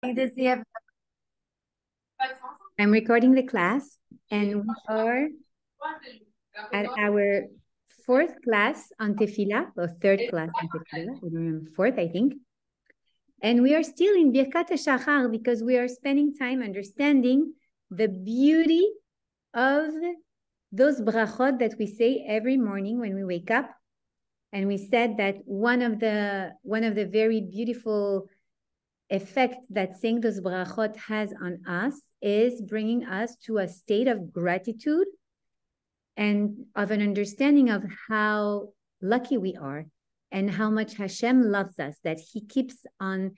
I'm recording the class, and we are at our fourth class on Tefila, or third class on Tefila, I don't remember, fourth, I think. And we are still in Birkat HaShachar because we are spending time understanding the beauty of those brachot that we say every morning when we wake up. And we said that one of the very beautiful effect that saying those brachot has on us is bringing us to a state of gratitude and of an understanding of how lucky we are and how much Hashem loves us, that He keeps on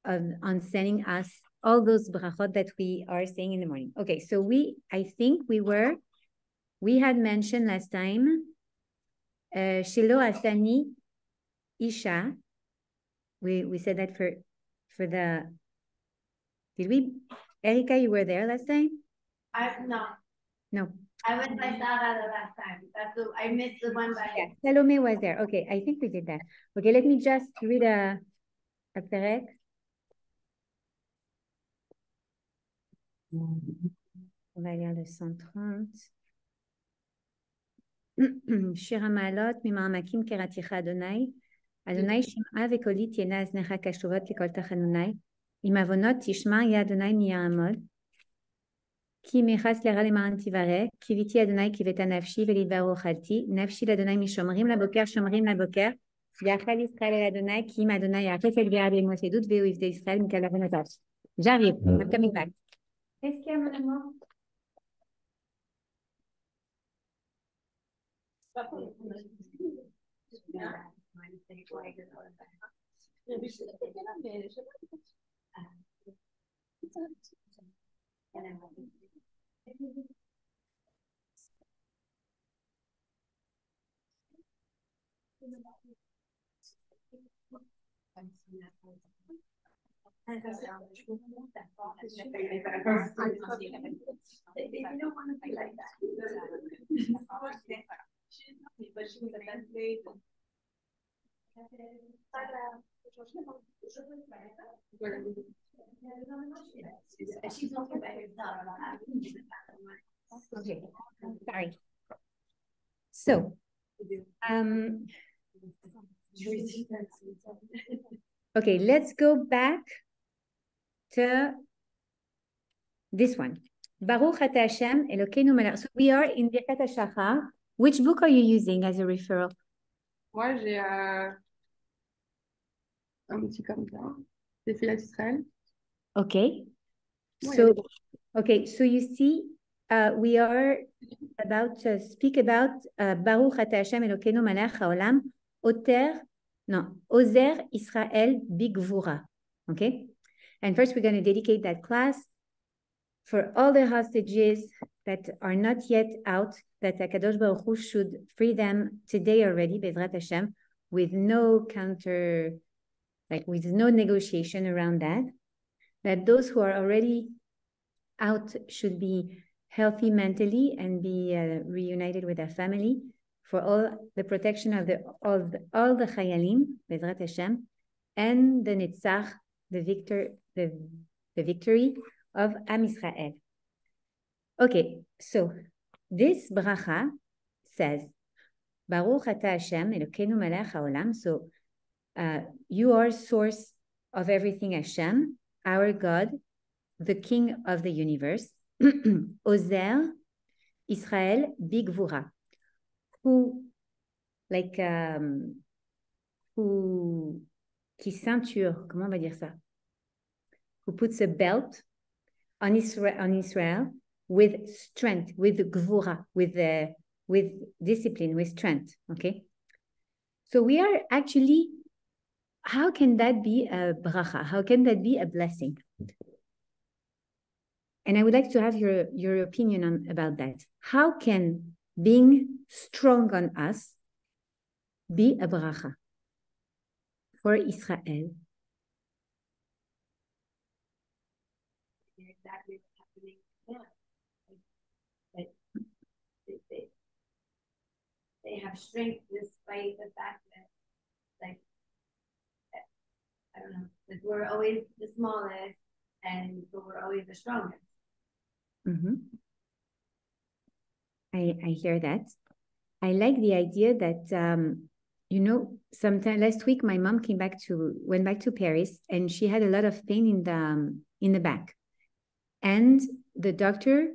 sending us all those brachot that we are saying in the morning. Okay, so I think we had mentioned last time Shelo Asani Isha. We said that for the, did we, Erika, you were there last time? No. I went by Sarah the last time. I missed the one by. Yeah, Salome was there. Okay, I think we did that. Okay, let me just read a perek. On va lire le 130. שיר המעלות, ממעמקים קראתיך אדוני. אדוני שמעה וקולי תהיינה אזניך קשובות לכל תחנוני. עם עוונות תשמע יא אדוני מי יעמוד. כי מייחס לרע למען תברא, קיוויתי אדוני קיווית נפשי ולדברו אכלתי, נפשי לאדוני משומרים לבוקר שומרים לבוקר, ויאכל ישראל אל אדוני, כי אם אדוני יעקף אל גאה בלמות עדות, והוא יפדה ישראל מכלל עוונותיו. J'arrive, I'm coming back. Est-ce qu'il y a mon amour? They don't want to be like that. But she was at that stage. She's talking about herself. Okay, sorry. So, okay, let's go back to this one. Baruch Ata Hashem Elokeinu melech. So we are in Birkat HaShachar. Which book are you using as a referral? Moi, j'ai un petit comme ça. Tefila d'Israël. Okay. Ouais, So you see, we are about to speak about Baruch Ata Hashem Elokeinu melech haolam Ozer Israel Bigvura. Okay? And first we're going to dedicate that class for all the hostages that are not yet out, that HaKadosh Baruch Hu should free them today already, Bezrat Hashem, with no with no negotiation around that. That those who are already out should be healthy mentally and be reunited with their family, for all the protection of all the Chayalim, Bezrat Hashem, and the Netzach, the victory of Am Israel. Okay, so this bracha says, Baruch Ata Hashem Elokeinu melech haolam. So you are source of everything, Hashem, our God, the King of the universe. Ozer Israel Bigvura, qui ceinture, comment on va dire ça? Who puts a belt on Israel with strength, with gvura, with discipline, with strength. Okay, so we are actually. How can that be a bracha? How can that be a blessing? And I would like to have your opinion about that. How can being strong on us be a bracha for Israel? Exactly what's happening now. They have strength despite the fact that I don't know, that we're always the smallest, but we're always the strongest. Mm-hmm. I hear that. I like the idea that, you know, sometime last week, my mom went back to Paris, and she had a lot of pain in the back. And the doctor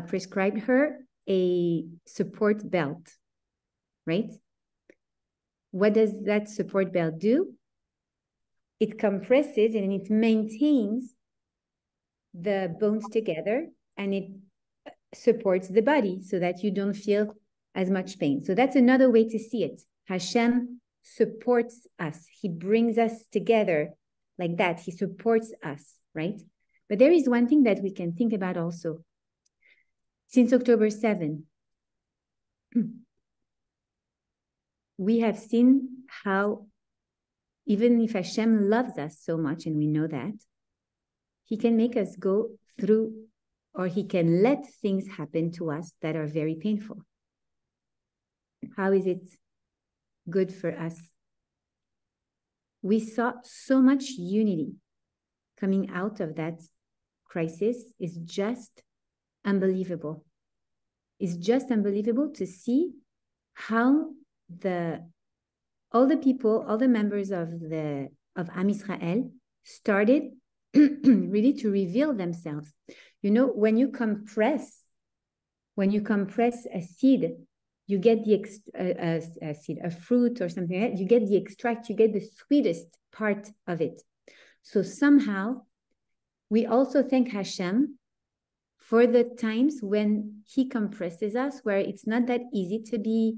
prescribed her a support belt, right? What does that support belt do? It compresses and it maintains the bones together, and it supports the body so that you don't feel as much pain. So that's another way to see it. Hashem supports us. He brings us together like that. He supports us, right? But there is one thing that we can think about also. Since October 7, we have seen how even if Hashem loves us so much, and we know that, he can make us go through, or he can let things happen to us that are very painful. How is it good for us? We saw so much unity coming out of that crisis. Is just unbelievable. It's just unbelievable to see how all the people, all the members of Am Israel started really to reveal themselves. You know, when you compress a seed, you get a seed, a fruit or something like that, you get the extract, you get the sweetest part of it. So somehow we also thank Hashem for the times when he compresses us, where it's not that easy to be,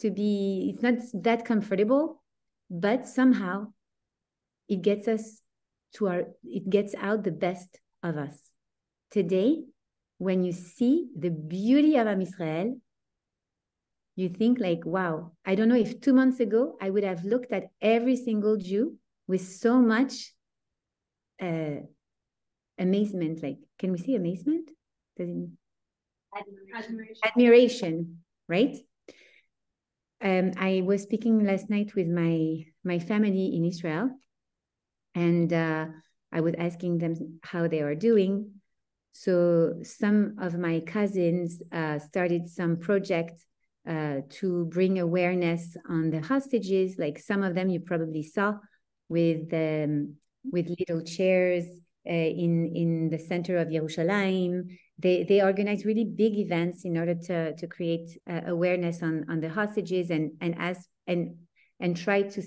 it's not that comfortable, but somehow it gets out the best of us. Today, when you see the beauty of Am Israel, you think like, wow, I don't know if 2 months ago, I would have looked at every single Jew with so much amazement. Like, can we say amazement? Admiration, right? I was speaking last night with my family in Israel, and I was asking them how they are doing. So some of my cousins started some project to bring awareness on the hostages. Like some of them you probably saw with little chairs in the center of Yerushalayim. They organize really big events in order to create awareness on the hostages and try to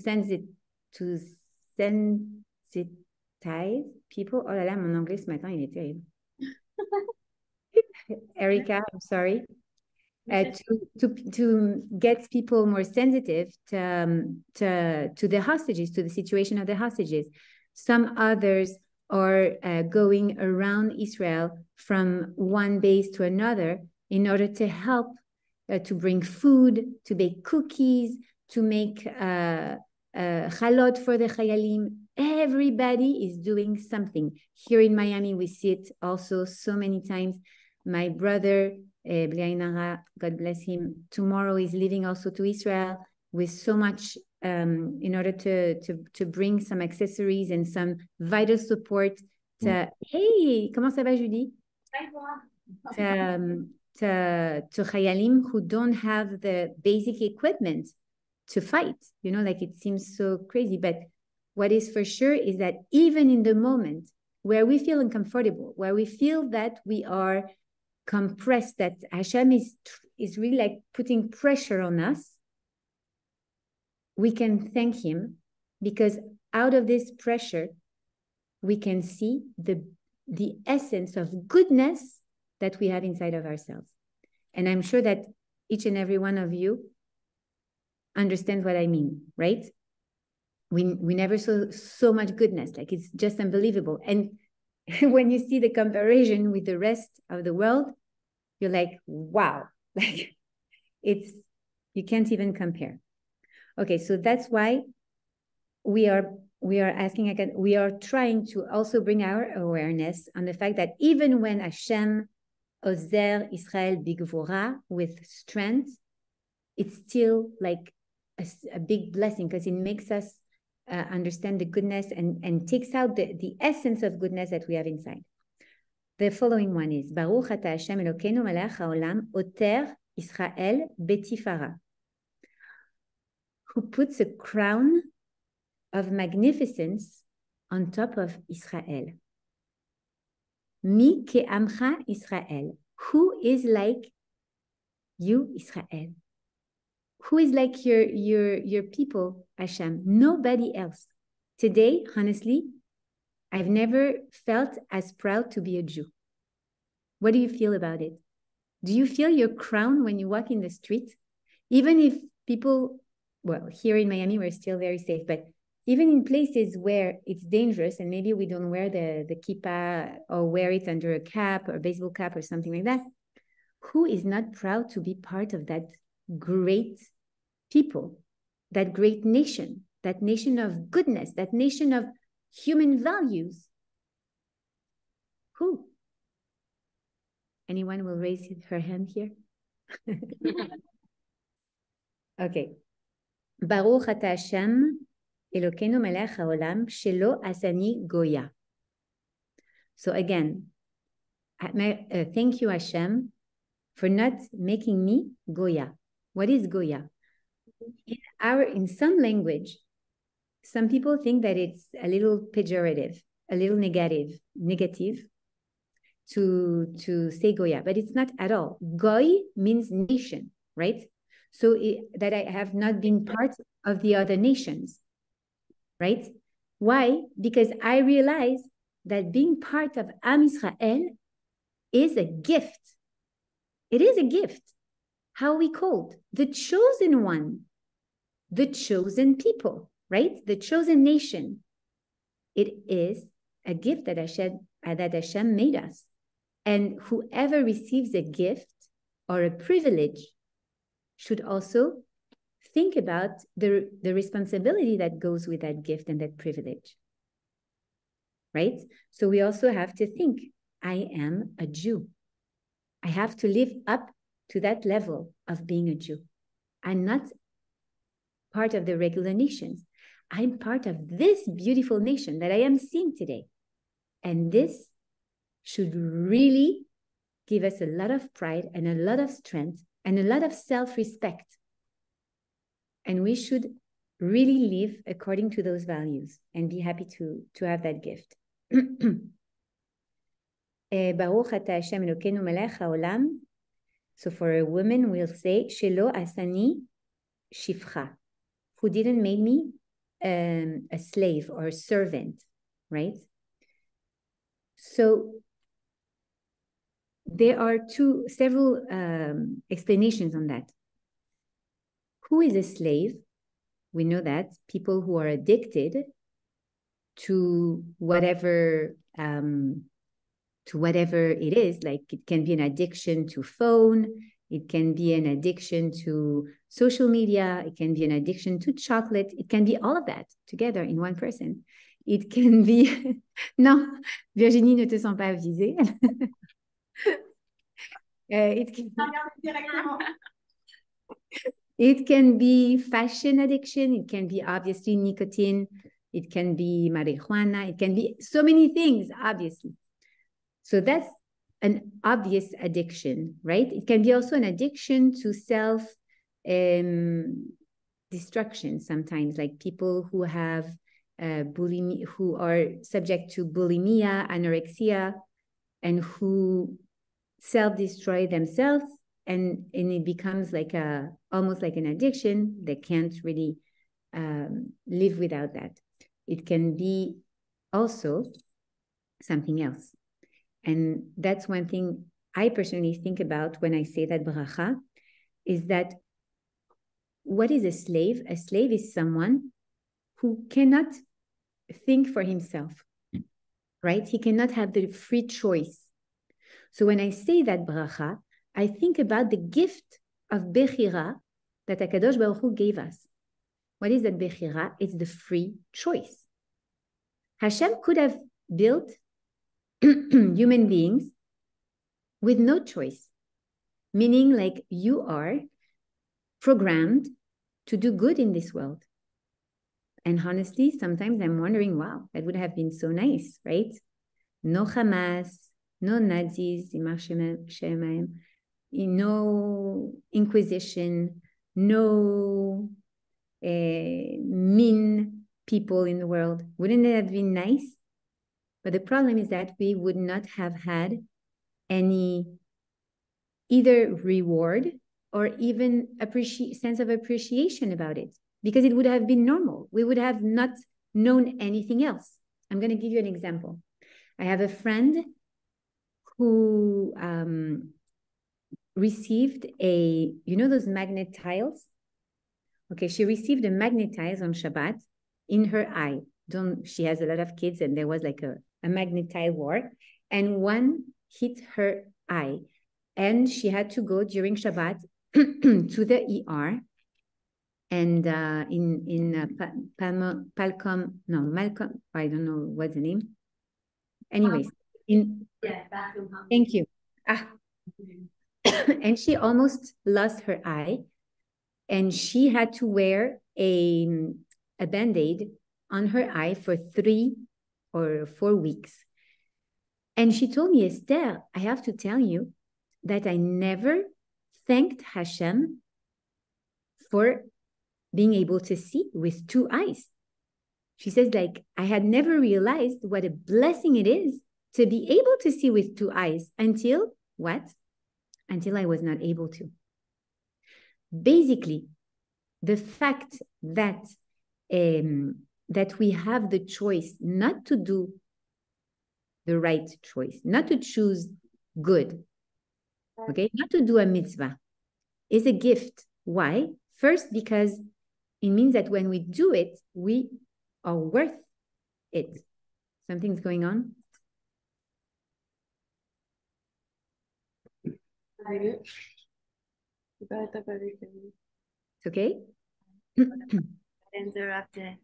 sensitize people. Oh là là, mon anglais ce matin, il est terrible. Erica, I'm sorry. To get people more sensitive to the hostages, to the situation of the hostages. Some others are going around Israel from one base to another in order to help to bring food, to bake cookies, to make chalot for the chayalim. Everybody is doing something. Here in Miami, we see it also so many times. My brother, Bliainara, God bless him, tomorrow is leaving also to Israel with so much in order to bring some accessories and some vital support to, hey, comment ça va, Julie? To chayalim who don't have the basic equipment to fight. You know, like it seems so crazy, but what is for sure is that even in the moment where we feel uncomfortable, where we feel that we are compressed, that Hashem is really like putting pressure on us, we can thank him, because out of this pressure, we can see the essence of goodness that we have inside of ourselves. And I'm sure that each and every one of you understand what I mean, right? We never saw so much goodness, like it's just unbelievable. And when you see the comparison with the rest of the world, you're like, wow, like you can't even compare. Okay, so that's why we are asking again, we are trying to also bring our awareness on the fact that even when Hashem ozer Israel bigvura, with strength, it's still like a big blessing, because it makes us understand the goodness and takes out the essence of goodness that we have inside. The following one is Baruch ata Hashem Elokeinu melech haolam oter Israel betifara, who puts a crown of magnificence on top of Israel. Mi ke'amcha Israel, who is like you, Israel? Who is like your people, Hashem? Nobody else. Today, honestly, I've never felt as proud to be a Jew. What do you feel about it? Do you feel your crown when you walk in the street? Even if people, well, here in Miami, we're still very safe, but even in places where it's dangerous and maybe we don't wear the kippah or wear it under a cap or a baseball cap or something like that, who is not proud to be part of that great people, that great nation, that nation of goodness, that nation of human values? Who? Anyone will raise her hand here? Okay. Baruch ata Hashem Elokeinu melech haolam shelo asani goya. So again, thank you, Hashem, for not making me goya. What is goya? In some language, some people think that it's a little pejorative, a little negative to say goya, but it's not at all. Goy means nation, right? So that I have not been part of the other nations, right? Why? Because I realize that being part of Am Israel is a gift. It is a gift. How are we called? The chosen one, the chosen people, right? The chosen nation. It is a gift that Hashem made us. And whoever receives a gift or a privilege should also think about the responsibility that goes with that gift and that privilege, right? So we also have to think, I am a Jew. I have to live up to that level of being a Jew. I'm not part of the regular nations. I'm part of this beautiful nation that I am seeing today. And this should really give us a lot of pride and a lot of strength and a lot of self-respect. And we should really live according to those values and be happy to have that gift. Baruch ata Hashem Elokeinu melech haolam. So for a woman, we'll say, Shelo asani shifcha, who didn't make me a slave or a servant, right? So there are several explanations on that. Who is a slave? We know that people who are addicted to whatever it is, like it can be an addiction to phone, it can be an addiction to social media, it can be an addiction to chocolate, it can be all of that together in one person. It can be, non, Virginie, ne te sens pas visée. It can be fashion addiction, it can be obviously nicotine, it can be marijuana, it can be so many things, obviously. So that's an obvious addiction, right? It can be also an addiction to self-destruction sometimes, like people who have bulimia, who are subject to bulimia, anorexia, and who self-destroy themselves, and it becomes like almost like an addiction. They can't really live without that. It can be also something else. And that's one thing I personally think about when I say that bracha, is that what is a slave? A slave is someone who cannot think for himself, right? He cannot have the free choice. So when I say that bracha, I think about the gift of bechira that HaKadosh Baruch Hu gave us. What is that bechira? It's the free choice. Hashem could have built human beings with no choice, meaning like you are programmed to do good in this world. And honestly, sometimes I'm wondering, wow, that would have been so nice, right? No Hamas, no Nazis, no Inquisition, no mean people in the world. Wouldn't it have been nice? But the problem is that we would not have had any either reward or even sense of appreciation about it, because it would have been normal. We would have not known anything else. I'm going to give you an example. I have a friend who received those magnet tiles? Okay, she received a magnet tiles on Shabbat in her eye. She has a lot of kids, and there was like a magnet tile war, and one hit her eye. And she had to go during Shabbat to the ER. And Malcolm, I don't know what's the name. Anyways, bathroom. Thank you. And she almost lost her eye, and she had to wear a Band-Aid on her eye for 3 or 4 weeks. And she told me, Esther, I have to tell you that I never thanked Hashem for being able to see with 2 eyes. She says, like, I had never realized what a blessing it is to be able to see with 2 eyes until what? Until I was not able to. Basically, the fact that that we have the choice not to do the right choice, not to choose good, okay, not to do a mitzvah, is a gift. Why? First, because it means that when we do it, we are worth it. Something's going on. It's okay? Interrupted.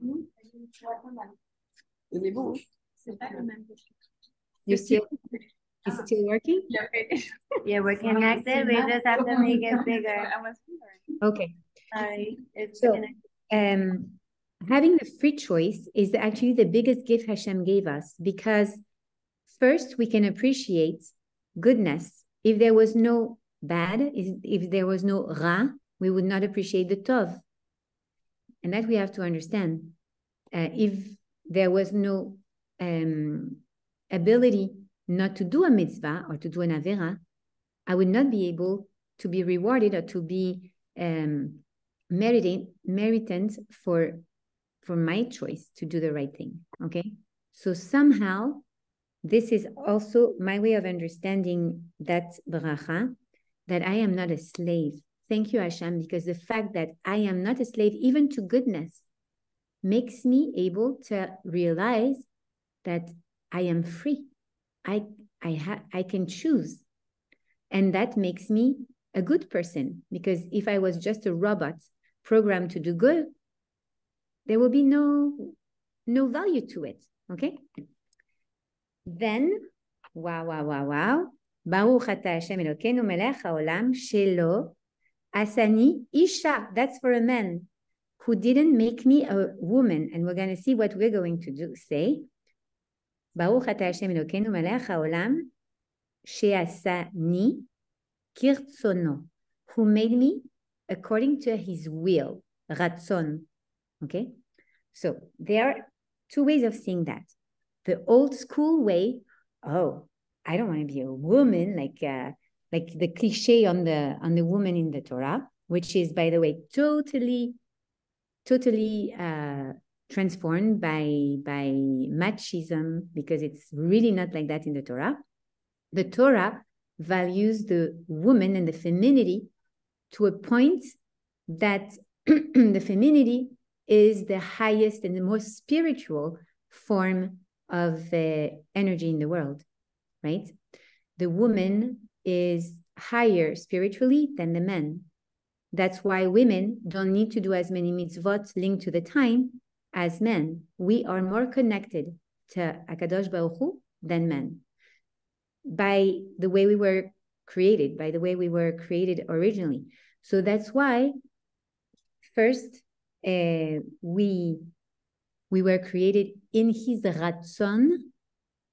Il est beau. It's still working? Yeah, we're connected. We just have to make it bigger. Okay. Sorry. It's So, having the free choice is actually the biggest gift Hashem gave us, because first we can appreciate goodness. If there was no bad, if there was no ra, we would not appreciate the tov. And that we have to understand. If there was no ability not to do a mitzvah or to do an avera, I would not be able to be rewarded or to be meritant for my choice to do the right thing. Okay, so somehow this is also my way of understanding that bracha, that I am not a slave. Thank you, Hashem, because the fact that I am not a slave even to goodness makes me able to realize that I am free. I can choose. And that makes me a good person, because if I was just a robot programmed to do good, there will be no value to it. Okay? Then, wow. Baruch ata Hashem Elokeinu melech haolam shelo asani isha. That's for a man who didn't make me a woman. And we're going to see what we're going to say. Baruch ata Hashem Elokeinu melech haolam she'asani kirtzono, who made me according to his will, ratzon. Okay? So there are 2 ways of seeing that. The old school way, oh, I don't want to be a woman, like the cliche on the woman in the Torah, which is, by the way, totally transformed by machism, because it's really not like that in the Torah. The Torah values the woman and the femininity to a point that the femininity is the highest and the most spiritual form of energy in the world, right? The woman is higher spiritually than the man. That's why women don't need to do as many mitzvot linked to the time as men. We are more connected to Akadosh Baruch Hu than men, by the way we were created, originally. So that's why first we We were created in his ratzon,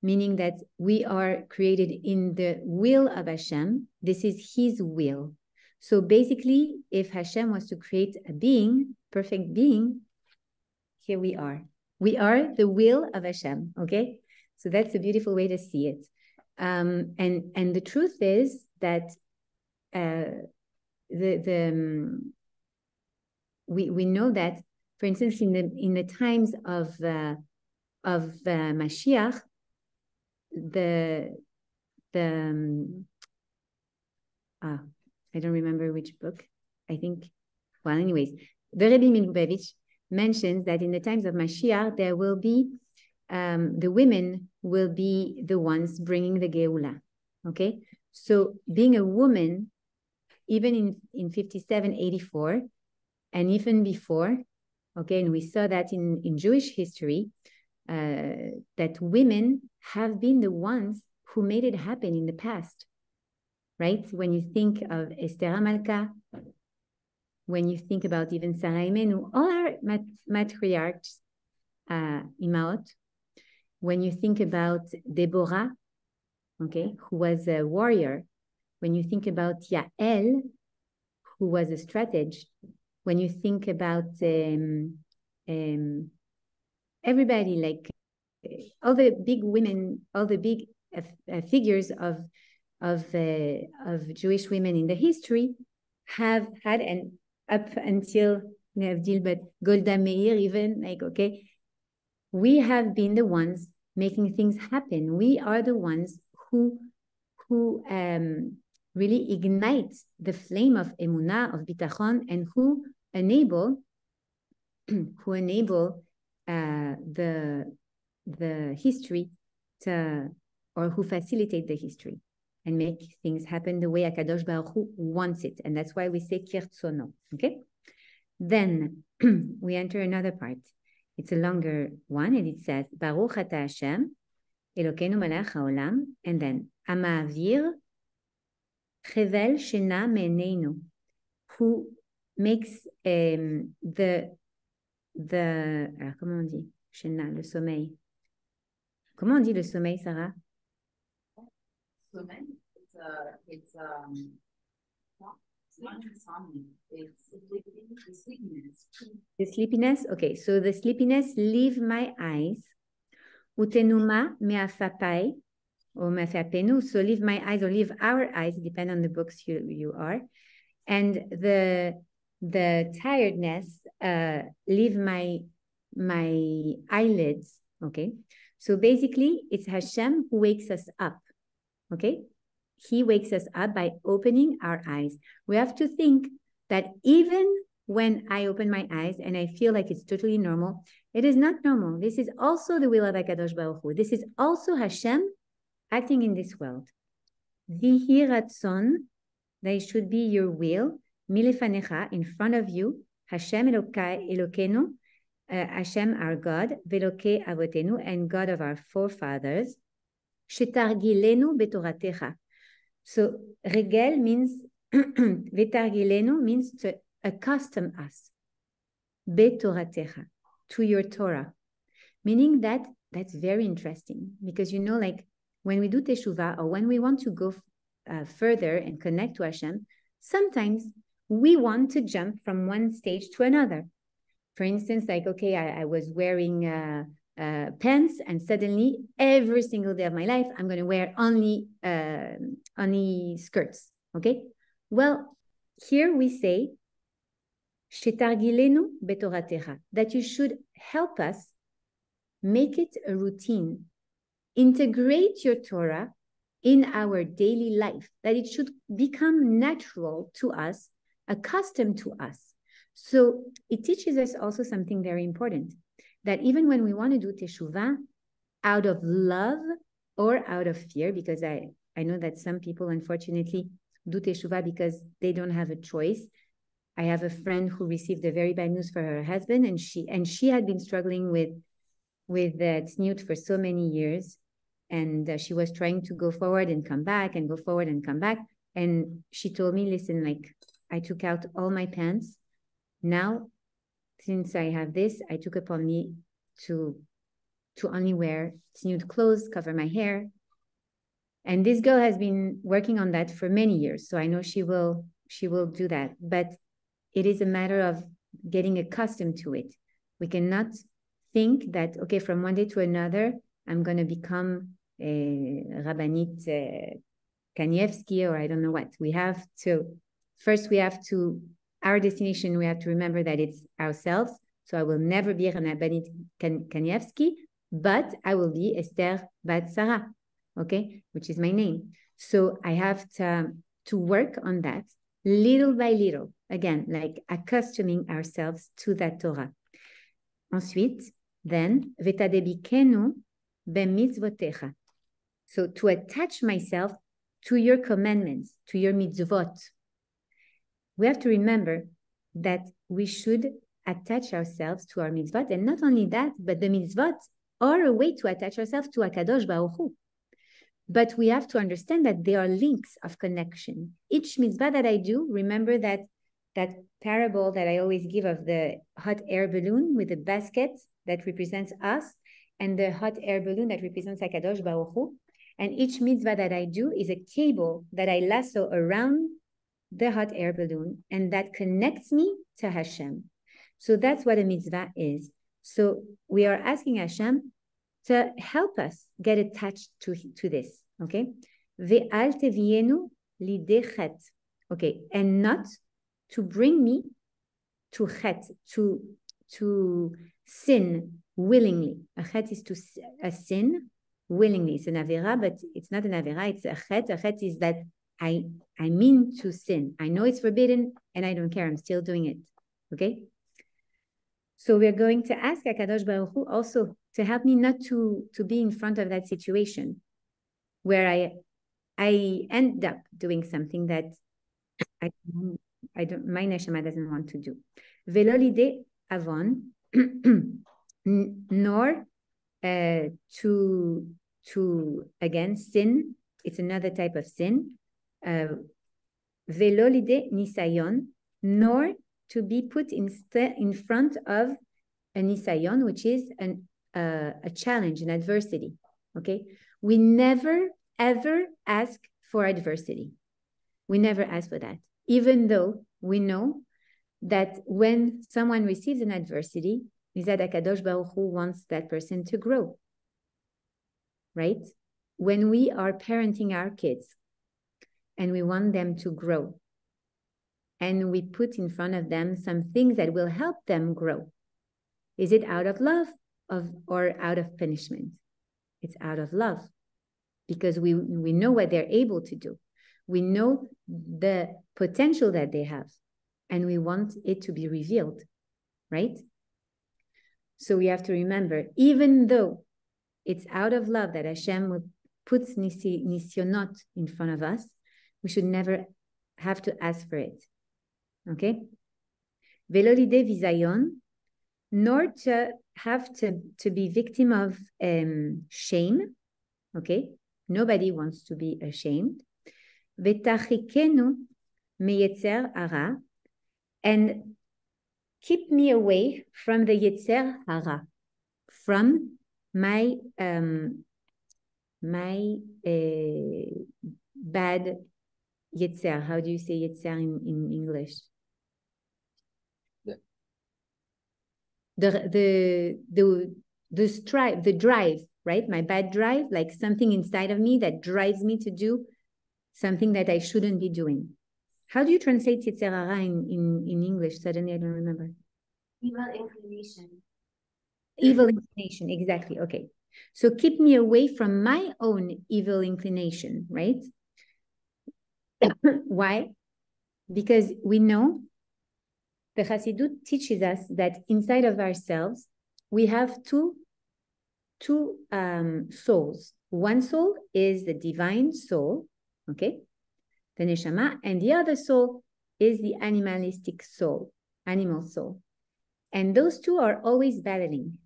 meaning that we are created in the will of Hashem. This is his will. So basically, if Hashem was to create a being, perfect being, here we are. We are the will of Hashem, okay? So that's a beautiful way to see it. And the truth is that we know that, for instance, in the times of Mashiach, I don't remember which book. I think, well, anyways, the Rebbe Milubavitch mentions that in the times of Mashiach, there will be, the women will be the ones bringing the Geula, okay? So being a woman, even in 57, 84, and even before, okay, and we saw that in Jewish history, that women have been the ones who made it happen in the past, right? When you think of Esther Malka, when you think about even Sarah Imenu, all our matriarchs, Imaot, when you think about Deborah, okay, who was a warrior, when you think about Yael, who was a strategist, when you think about everybody, like all the big women, all the big figures of Jewish women in the history have had, and up until but Golda Meir even, like, okay, we have been the ones making things happen. We are the ones who really ignite the flame of emunah, of bitachon, and who enable the history to, or who facilitate the history and make things happen the way HaKadosh Baruch Hu wants it. And that's why we say kirtzono, okay? Then we enter another part. It's a longer one, and it says, Baruch ata Hashem, Elokeinu melech haolam, and then, Ama'avir chevel shena me'eneinu, who makes comment on dit? Shena, le sommeil. Comment on dit le sommeil, Sarah? Sommeil, it's not insomnia, it's the sleepiness. The sleepiness? Okay, so the sleepiness, leave my eyes. Utenuma me'afapai, or me'afapenu, so leave my eyes, or leave our eyes, depend on the books you are. And the tiredness, leave my eyelids, okay? So basically, it's Hashem who wakes us up, okay? He wakes us up by opening our eyes. We have to think that even when I open my eyes and I feel like it's totally normal, it is not normal. This is also the will of HaKadosh Baruch Hu. This is also Hashem acting in this world. Vihi ratzon, that should be your will, milefanecha, in front of you, Hashem Elokenu, Hashem our God, Veloke Avotenu, and God of our forefathers, Shetargilenu betoratecha. So regel means, vetargilenu means to accustom us, betoratecha, to your Torah. Meaning that that's very interesting, because, you know, like when we do teshuvah, or when we want to go further and connect to Hashem, sometimes we want to jump from one stage to another. For instance, like, okay, I was wearing pants, and suddenly every single day of my life, I'm going to wear only skirts, okay? Well, here we say, shetargilenu betoratecha, that you should help us make it a routine. Integrate your Torah in our daily life, that it should become natural to us, accustomed to us. So it teaches us also something very important, that even when we want to do teshuvah out of love or out of fear, because I know that some people, unfortunately, do teshuvah because they don't have a choice. I have a friend who received a very bad news for her husband, and she had been struggling with tzniut for so many years, and she was trying to go forward and come back, and go forward and come back. And she told me, listen, like, I took out all my pants. Now, since I have this, I took upon me to only wear nude clothes, cover my hair. And this girl has been working on that for many years. So I know she will do that. But it is a matter of getting accustomed to it. We cannot think that, okay, from one day to another, I'm going to become a Rabbanit Kanievsky, or I don't know what. Our destination, we have to remember that it's ourselves. So I will never be Rabbanit Kanievsky, but I will be Esther Bat Sarah, okay, which is my name. So I have to work on that little by little, again, like accustoming ourselves to that Torah. Ensuite, then, Vetadebikenu bemitzvotecha. So to attach myself to your commandments, to your mitzvot. We have to remember that we should attach ourselves to our mitzvot, and not only that, but the mitzvot are a way to attach ourselves to HaKadosh Baruch Hu. But we have to understand that there are links of connection. Each mitzvah that I do, remember that parable that I always give of the hot air balloon with the basket that represents us and the hot air balloon that represents HaKadosh Baruch Hu. And each mitzvah that I do is a cable that I lasso around the hot air balloon, and that connects me to Hashem. So that's what a mitzvah is. So we are asking Hashem to help us get attached to this, okay? Ve'al tevienu lidei chet, okay, and not to bring me to chet, to sin willingly. A chet is a sin willingly. It's an avera, but it's not an avera, it's a chet. A chet is that I mean to sin. I know it's forbidden, and I don't care. I'm still doing it, okay? So we're going to ask HaKadosh Baruch Hu also to help me not to be in front of that situation where I end up doing something that I don't, my neshama doesn't want to do. Velo lidei avon, nor to again sin. It's another type of sin. Velo lidei nisayon, nor to be put in front of a nisayon, which is a challenge, an adversity, okay? We never, ever ask for adversity. We never ask for that, even though we know that when someone receives an adversity, is that HaKadosh Baruch Hu wants that person to grow, right? When we are parenting our kids and we want them to grow, and we put in front of them some things that will help them grow. Is it out of love or out of punishment? It's out of love, because we know what they're able to do. We know the potential that they have, and we want it to be revealed, right? So we have to remember, even though it's out of love that Hashem puts nisyonot in front of us, we should never have to ask for it. Okay? Velo lidei vizayon, nor to have to be victim of shame. Okay? Nobody wants to be ashamed. Vetachikenu meyetzer hara, and keep me away from the yetzer hara, from my bad yetzer. How do you say yetzer in English? The drive, right? My bad drive, like something inside of me that drives me to do something that I shouldn't be doing. How do you translate yetzer hara in English? Suddenly I don't remember. Evil inclination. Evil inclination, exactly. Okay. So keep me away from my own evil inclination, right? Why? Because we know the Chassidut teaches us that inside of ourselves, we have two souls. One soul is the divine soul, okay? The neshama, and the other soul is the animalistic soul, animal soul. And those two are always battling.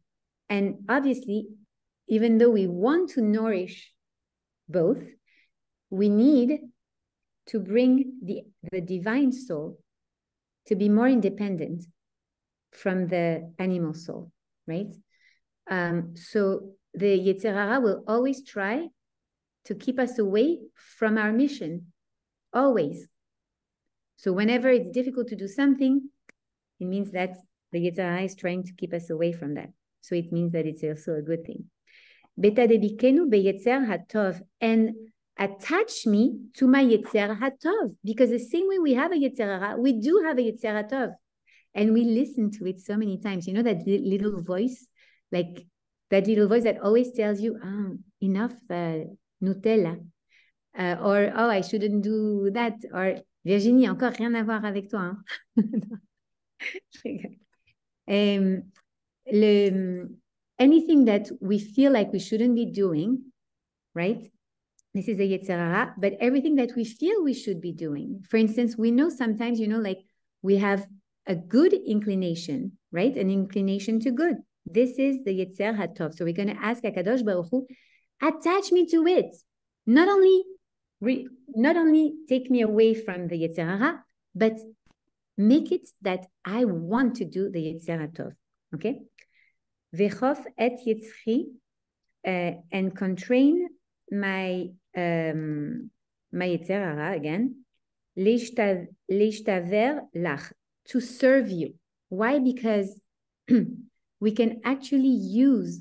And obviously, even though we want to nourish both, we need to bring the divine soul to be more independent from the animal soul, right? So the Yetzer Hara will always try to keep us away from our mission, always. So whenever it's difficult to do something, it means that the Yetzer Hara is trying to keep us away from that. So it means that it's also a good thing. Betadebikenu beyetzer hatov, and attach me to my Yetzer hatov, because the same way we have a Yetzer Hara, we do have a Yetzer hatov, and we listen to it so many times. You know that little voice, like that little voice that always tells you, enough Nutella, or oh, I shouldn't do that, or Virginie, encore rien à voir avec toi. Anything that we feel like we shouldn't be doing, right? This is a Yetzer Hara, but everything that we feel we should be doing. For instance, we know sometimes, like we have a good inclination, right? An inclination to good. This is the Yetzer HaTov. So we're going to ask HaKadosh Baruch Hu, attach me to it. Not only take me away from the Yetzer Hara, but make it that I want to do the Yetzer HaTov. Okay? Vechof et Yetzri, and constrain my Yetzer Hara again. Leishtaver lach, to serve you. Why? Because we can actually use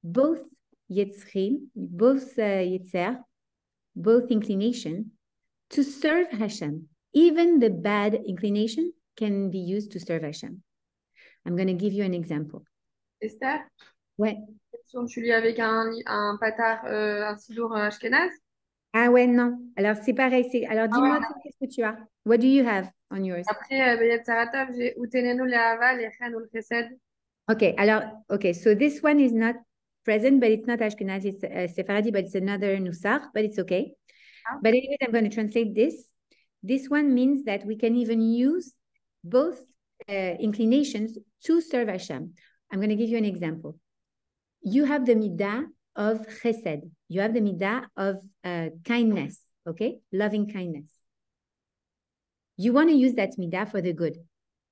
both Yetzrim, both Yetzer, both inclination to serve Hashem. Even the bad inclination can be used to serve Hashem. I'm going to give you an example. Esther, Ouais. tu lis avec un patard ainsi lourd ashkénaze? Ah ouais, non. Alors, c'est pareil. Alors, dis-moi, qu'est-ce que tu as? What do you have on yours? Après, Yetzer HaTov, j'ai Utenenu le'ava lechen ulchesed. Okay, okay, so this one is not present, but it's not Ashkenazi, it's Sephardi, but it's another Nusach, but it's okay. Ah. But anyway, I'm going to translate this. This one means that we can even use both inclinations to serve Hashem. I'm going to give you an example. You have the midah of chesed. You have the midah of kindness, okay? Loving kindness. You want to use that midah for the good,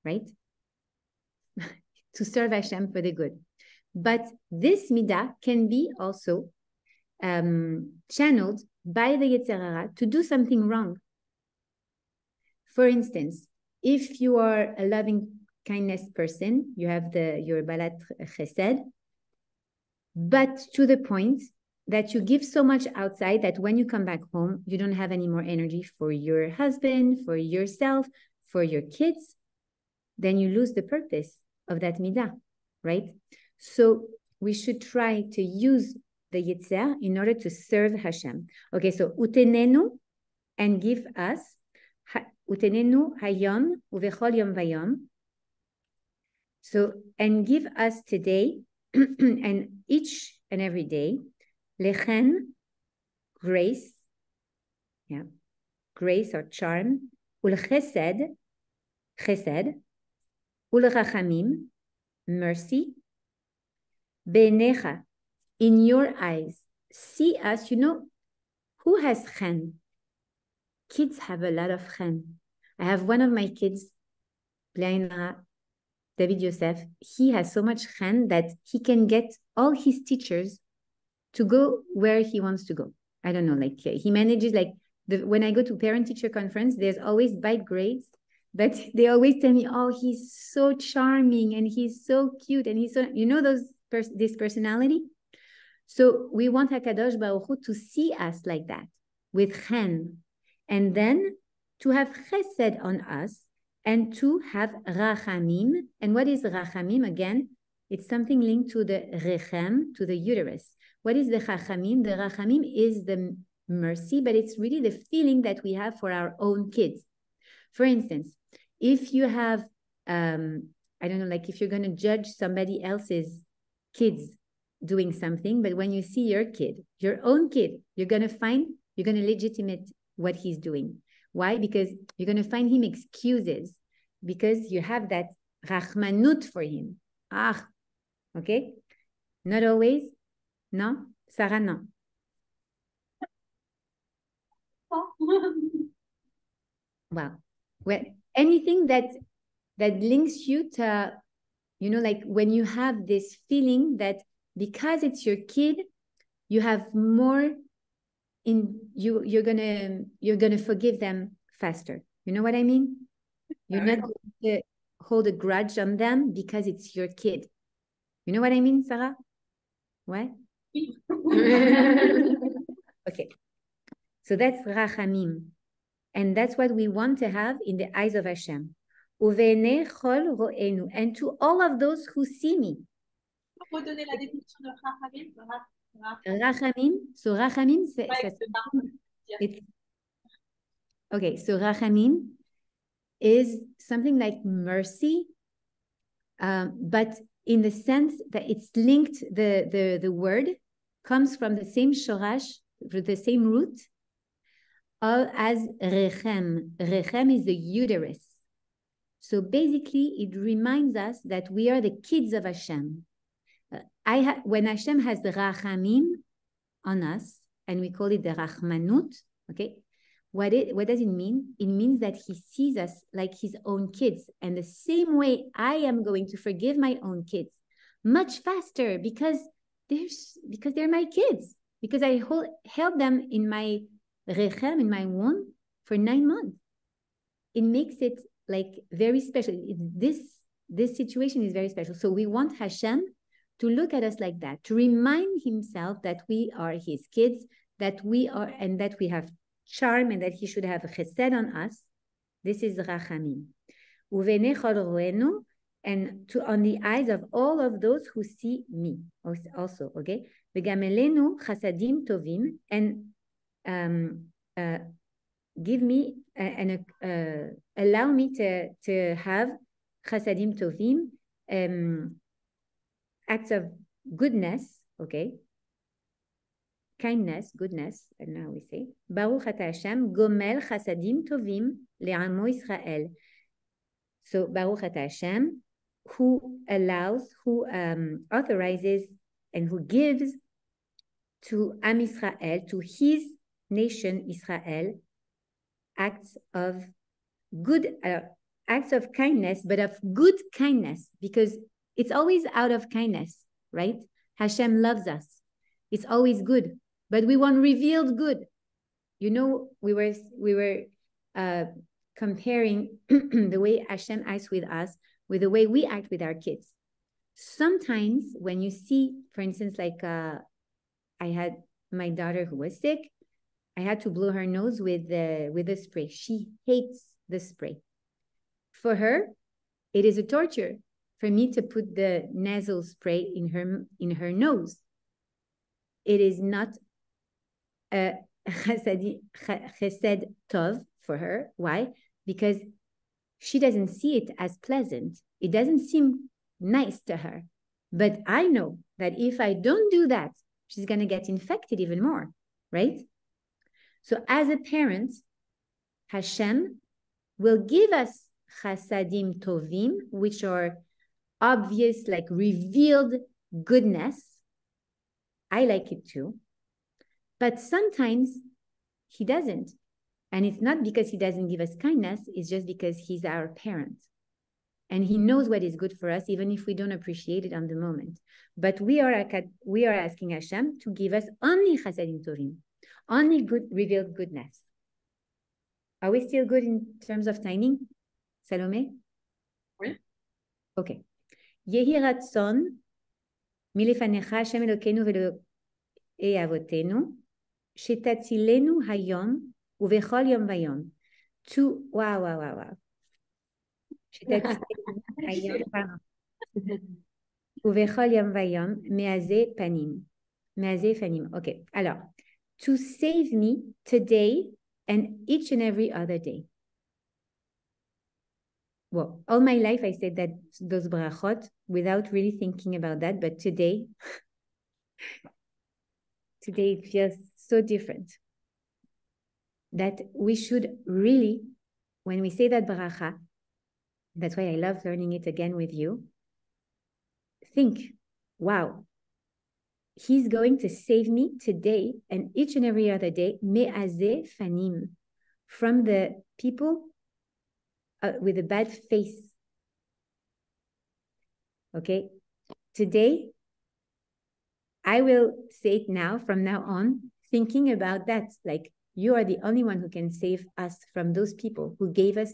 right? To serve Hashem for the good. But this midah can be also channeled by the Yetzer Hara to do something wrong. For instance, if you are a loving kindness person, you have your balat chesed, but to the point that you give so much outside that when you come back home, you don't have any more energy for your husband, for yourself, for your kids, then you lose the purpose of that midah, right? So we should try to use the Yetzer in order to serve Hashem. Okay, so utenenu, and give us, utenenu hayom uvechol yom vayom. So, and give us today and each and every day, lechen, grace, yeah, grace or charm, ulchesed, chesed, ulrachamim, mercy, benecha, in your eyes. See us, who has chen? Kids have a lot of chen. I have one of my kids, David Yosef, he has so much chen that he can get all his teachers to go where he wants to go. I don't know, like he manages, like when I go to parent-teacher conference, there's always bike grades, but they always tell me, oh, he's so charming and he's so cute and he's so, this personality. So we want HaKadosh Baruch Hu to see us like that, with chen, and then to have chesed on us, and to have rachamim. And what is rachamim? Again, it's something linked to the rechem, to the uterus. What is the rachamim? The rachamim is the mercy, but it's really the feeling that we have for our own kids. For instance, if you have, I don't know, like if you're going to judge somebody else's kids doing something, but when you see your kid, your own kid, you're going to legitimate what he's doing. Why? Because you're going to find him excuses, because you have that rachmanut for him. Okay? Not always? No? Sarah, no. Wow. Well, anything that links you to You know, like when you have this feeling that because it's your kid, you have more you're gonna forgive them faster. You know what I mean? You're not going to hold a grudge on them because it's your kid. You know what I mean, Sarah? What? Okay. So that's rachamim. And that's what we want to have in the eyes of Hashem. And to all of those who see me. Redonner la définition de rachamim. Rachamim. So rachamim, okay, so rachamim is something like mercy, but in the sense that it's linked, the word comes from the same shorash, the same root, as rechem. Rechem is the uterus. So basically, it reminds us that we are the kids of Hashem. When Hashem has the rachamim on us, and we call it the rachmanut, okay, what does it mean? It means that he sees us like his own kids. And the same way I am going to forgive my own kids much faster because they're my kids, because I held them in my rechem, in my womb for 9 months. It makes it like very special. This situation is very special. So we want Hashem to look at us like that, to remind himself that we are his kids, that we are, and that we have charm, and that he should have chesed on us. This is rachamim. And on the eyes of all of those who see me also, okay? V'gamelenu chasadim tovim, and give me and allow me to have chasadim tovim, acts of goodness, okay? Kindness, goodness, and now we say, Baruch Ata Hashem, Gomel Chasadim Tovim Le'amo Israel. So Baruch Ata Hashem, who allows, who authorizes, and who gives to Am Israel, to his nation Israel, acts of good, acts of kindness, but of good kindness, because it's always out of kindness, right? Hashem loves us. It's always good, but we want revealed good. You know, we were comparing the way Hashem acts with us with the way we act with our kids. Sometimes when you see, for instance, like I had my daughter who was sick, I had to blow her nose with the spray. She hates the spray. For her, it is a torture for me to put the nasal spray in her nose. It is not a chesed tov for her. Why? Because she doesn't see it as pleasant. It doesn't seem nice to her. But I know that if I don't do that, she's going to get infected even more, right? So as a parent, Hashem will give us chasadim tovim, which are obvious, like revealed goodness. I like it too. But sometimes he doesn't. And it's not because he doesn't give us kindness, it's just because he's our parent. And he knows what is good for us, even if we don't appreciate it on the moment. But we are asking Hashem to give us only chasadim tovim, only good, revealed goodness. Are we still good in terms of timing? Salome? Oui. Okay. Yehi ratzon milefanecha Hashem Elokeinu ve'Elokei avotenu shetatzilenu hayom uvechol yom vayom. Wow. Shetatzilenu hayom uvechol yom vayom me'azeh panim. Me'azeh panim. Okay. Alors, to save me today and each and every other day. Well, all my life I said that those brachot without really thinking about that, but today it feels so different. That we should really, when we say that bracha, that's why I love learning it again with you, think, wow, he's going to save me today and each and every other day, me'azeh fanim, from the people with a bad face. okay? Today, I will say it now, from now on, thinking about that. Like, you are the only one who can save us from those people who gave us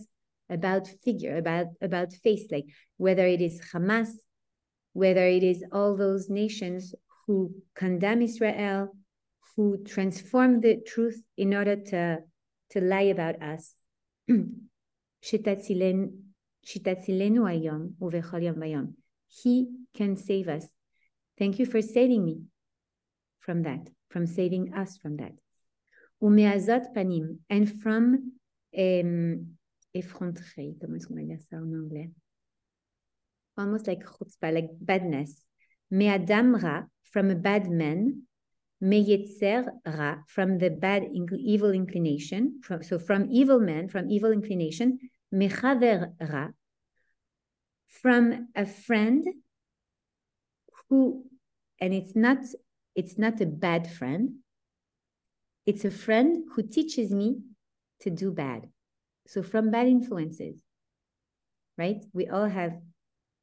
about face, like whether it is Hamas, whether it is all those nations who condemn Israel, who transform the truth in order to lie about us. Shitatzilenu hayom uvechol yom vayom. He can save us. Thank you for saving me from that, from saving us from that. Umeazot panim, and from effronterie, comment est-ce qu'on va dire ça en anglais? Almost like chutzpah, like badness. Me'adam ra, from a bad man. Me'yetzer ra, from the bad, evil inclination. From evil man, from evil inclination. Mechaver ra, from a friend who, and it's not a bad friend. It's a friend who teaches me to do bad. So from bad influences, right? We all have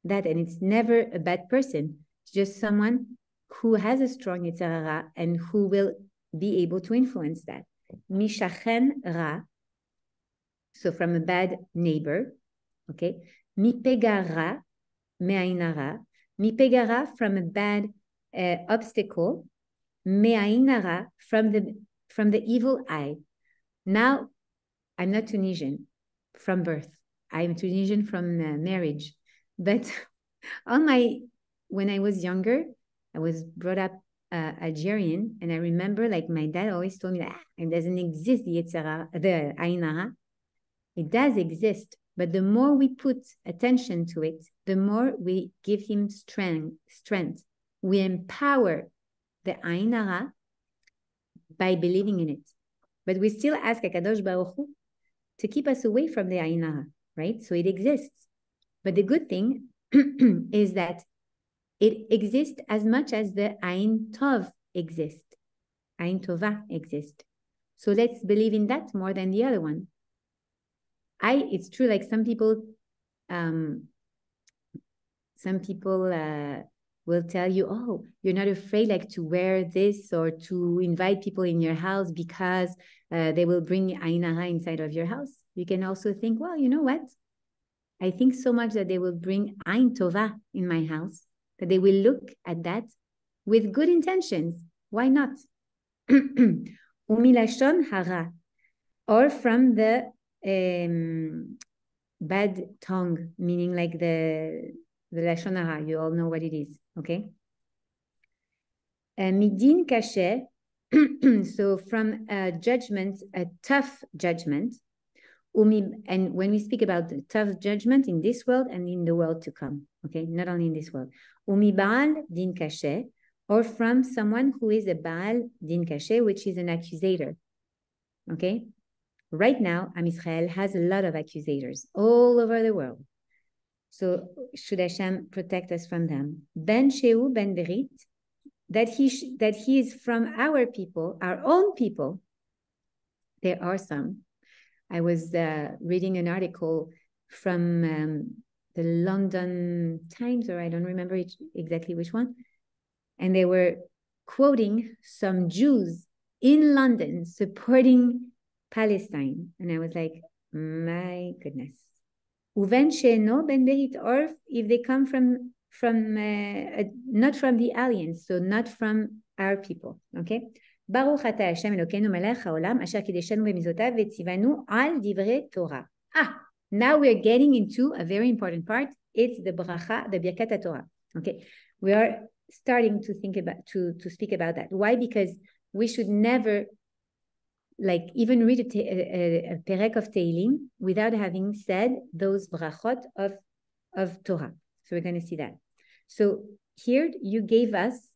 that, and it's never a bad person. It's just someone who has a strong Yetzer Hara and who will be able to influence that. Mishachen ra, so from a bad neighbor, okay? Mi pegara, me'ainara. Mi pegara, from a bad obstacle. Me'ainara, from the evil eye. Now, I'm not Tunisian from birth. I'm Tunisian from marriage. But when I was younger, I was brought up Algerian, and I remember, like, my dad always told me that it doesn't exist, the Ain Hara. It does exist, but the more we put attention to it, the more we give him strength. We empower the Ain Hara by believing in it. But we still ask HaKadosh Baruch Hu to keep us away from the Ain Hara, right? So it exists. But the good thing is that it exists as much as the Ain Tov exists. Ain Tova exists. So let's believe in that more than the other one. It's true, like some people will tell you, oh, you're not afraid like to wear this or to invite people in your house because they will bring Ain Hara inside of your house. You can also think, well, you know what? I think so much that they will bring Ain Tova in my house, that they will look at that with good intentions. Why not? Umilashon hara, or from the bad tongue, meaning like the lashon hara. You all know what it is, okay? Midin kasher, so from a judgment, a tough judgment. And when we speak about the tough judgment in this world and in the world to come, okay, not only in this world. Umi Baal din kasher, or from someone who is a Baal din kasher, which is an accusator, okay? Right now, Am Israel has a lot of accusators all over the world. So should Hashem protect us from them? Ben Sheu ben Berit, that he is from our people, our own people. There are some. I was reading an article from the London Times, or I don't remember exactly which one, and they were quoting some Jews in London supporting Palestine, and I was like, my goodness. Uven she'eno ben berit, or if they come from not from the aliens, so not from our people, okay? Baruch ata Hashem Elokeinu melech haolam asher kideshenu b'mizotav v'tzivanu al divrei Torah. Now we're getting into a very important part. It's the bracha, the Birkat HaTorah. Okay, we are starting to think about to speak about that. Why? Because we should never, like, even read a perek of Tehillim without having said those brachot of Torah. So we're going to see that. So here you gave us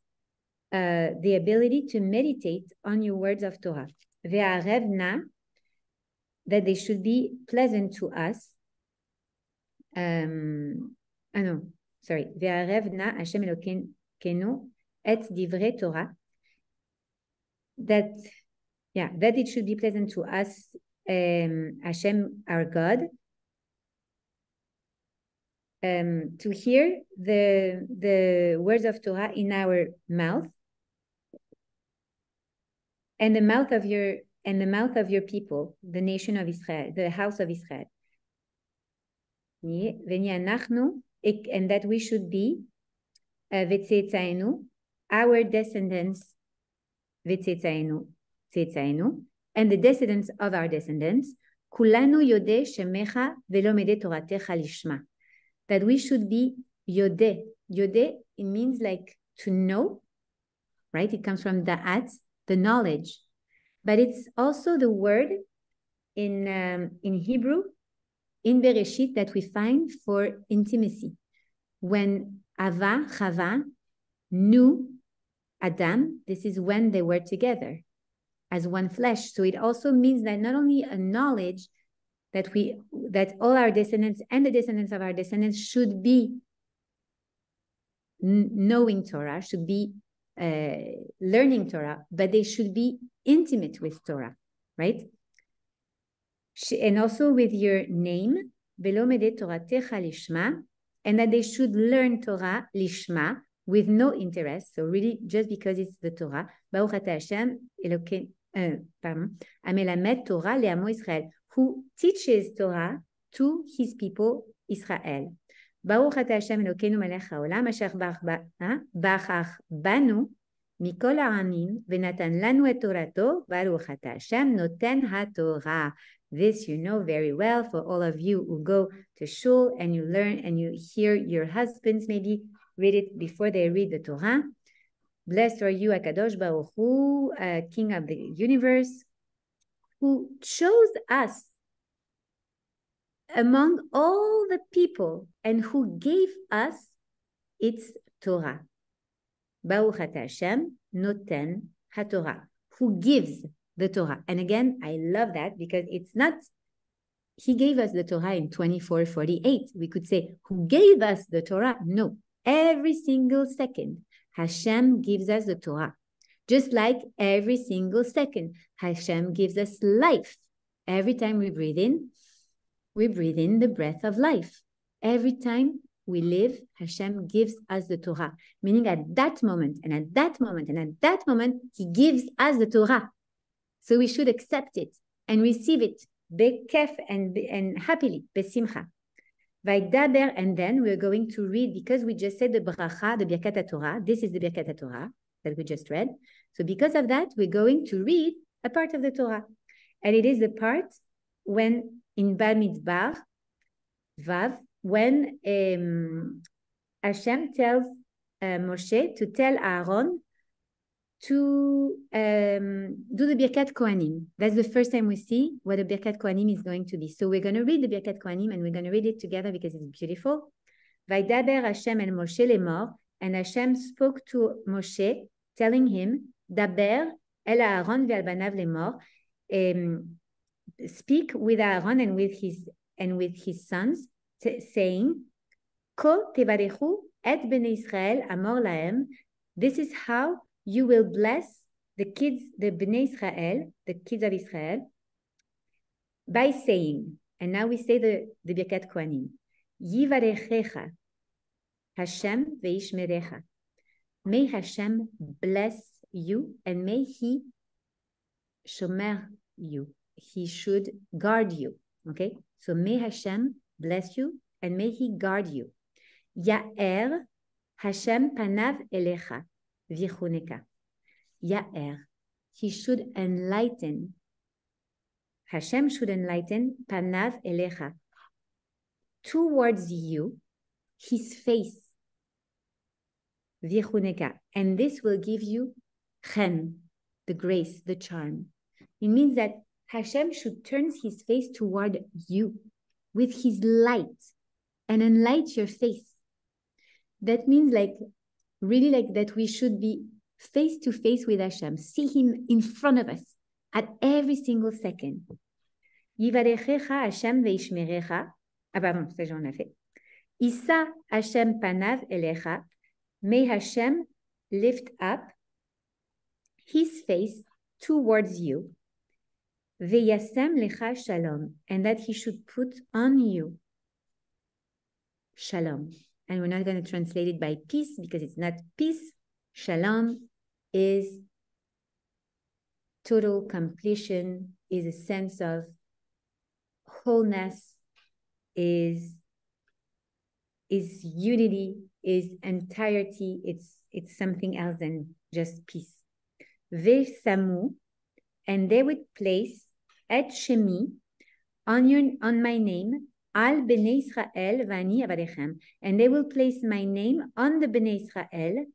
the ability to meditate on your words of Torah. Ve'arevna, that they should be pleasant to us. Ve'arevna Hashem Elokeinu et divrei Torah. That it should be pleasant to us, Hashem, our God. to hear the words of Torah in our mouth and the mouth of your people, the nation of Israel, the house of Israel. And that we should be our descendants, and the descendants of our descendants, that we should be yodeh. Yodeh, it means like to know, right? It comes from da'at, the knowledge. But it's also the word in Hebrew, in Bereshit, that we find for intimacy. When Chava knew Adam, this is when they were together as one flesh. So it also means that not only a knowledge that all our descendants and the descendants of our descendants should be knowing Torah, should be learning Torah, but they should be intimate with Torah, right? And also with your name, and that they should learn Torah lishma, with no interest, so really just because it's the Torah. Baruch Ata Hashem Amelamed Torah le'amo Israel, who teaches Torah to his people Israel. Baruch Ata Hashem Elokeinu melech haolam asher bachach banu mikol ha'amim v'natan lanu et Torato. Baruch Ata Hashem noten haTorah. This you know very well, for all of you who go to shul and you learn and you hear your husbands maybe read it before they read the Torah. Blessed are you, HaKadosh Baruch Hu, King of the universe, who chose us among all the people and who gave us its Torah. Baruch Ata Hashem noten haTorah, who gives the Torah. And again, I love that because it's not, he gave us the Torah in 24:48. We could say, who gave us the Torah? No. Every single second, Hashem gives us the Torah. Just like every single second, Hashem gives us life. Every time we breathe in the breath of life. Every time we live, Hashem gives us the Torah. Meaning at that moment, and at that moment, and at that moment, he gives us the Torah. So we should accept it and receive it, bekef and happily, besimcha. Vaydaber, and then we're going to read, because we just said the bracha, the Birkat Torah. This is the Birkat Torah that we just read. So because of that, we're going to read a part of the Torah. And it is the part when in Bamidbar, Vav, when Hashem tells Moshe to tell Aaron to do the Birkat Kohanim. That's the first time we see what a Birkat Kohanim is going to be. So we're going to read the Birkat Kohanim and we're going to read it together because it's beautiful. Vaydaber Hashem el Moshe lemor, and Hashem spoke to Moshe, telling him, Daber el Aaron ve'al banav lemor, speak with Aaron and with his sons, saying, Ko tevarechu et bnei Israel amor lahem. This is how you will bless the kids, the Bnei Israel, the kids of Israel, by saying, and now we say the Birkat Kohanim, Yivarechecha Hashem ve'ishmerecha. May Hashem bless you and may he shomer you. He should guard you. Okay? So may Hashem bless you and may he guard you. Ya'er Hashem panav elecha. Vichuneka. Ya'er. He should enlighten. Hashem should enlighten panav elecha. Towards you, his face. Vichuneka. And this will give you chen, the grace, the charm. It means that Hashem should turn his face toward you with his light and enlight your face. That means really that we should be face to face with Hashem, see him in front of us at every single second. Yivarechecha Hashem ve'ishmerecha. Ah pardon, ça j'en ai fait. Isa Hashem panav elecha. May Hashem lift up his face towards you. Ve'yasem lecha shalom. And that he should put on you shalom. And we're not going to translate it by peace because it's not peace. Shalom is total completion, is a sense of wholeness, is unity, is entirety. It's something else than just peace. Ve'samu, and they would place et shemi on my name, al bnei Israel v'ani avarechem, and they will place my name on the bnei Israel,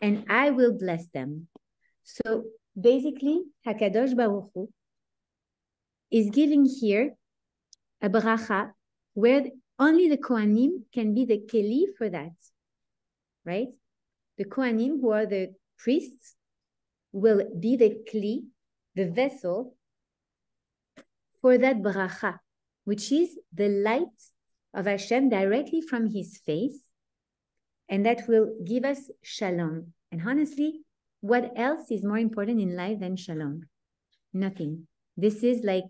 and I will bless them. So basically, Hakadosh Baruch Hu is giving here a bracha where only the Kohanim can be the keli for that, right? The Kohanim, who are the priests, will be the kli, the vessel, for that bracha, which is the light of Hashem directly from his face, and that will give us shalom. And honestly, what else is more important in life than shalom? Nothing. This is the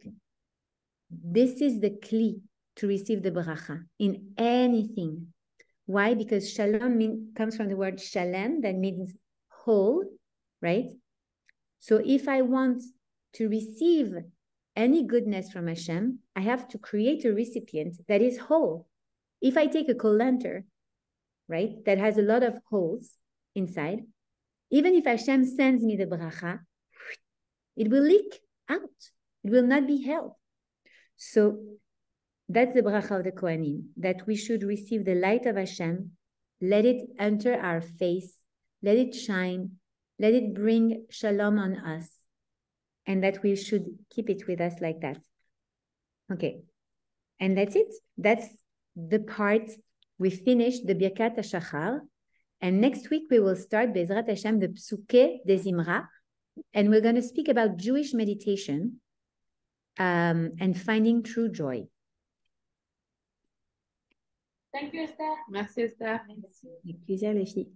kli to receive the bracha in anything. Why? Because shalom comes from the word shalem, that means whole, right? So if I want to receive any goodness from Hashem, I have to create a recipient that is whole. If I take a colander, right, that has a lot of holes inside, even if Hashem sends me the bracha, it will leak out. It will not be held. So that's the bracha of the Kohanim, that we should receive the light of Hashem, let it enter our face, let it shine, let it bring shalom on us, and that we should keep it with us like that. Okay, and that's it. That's the part. We finished the Birkat HaShachar, and next week we will start Bezrat Hashem, the Psuke de Zimra, and we're going to speak about Jewish meditation and finding true joy. Thank you, Esther. Merci, Esther. Avec plaisir, les filles.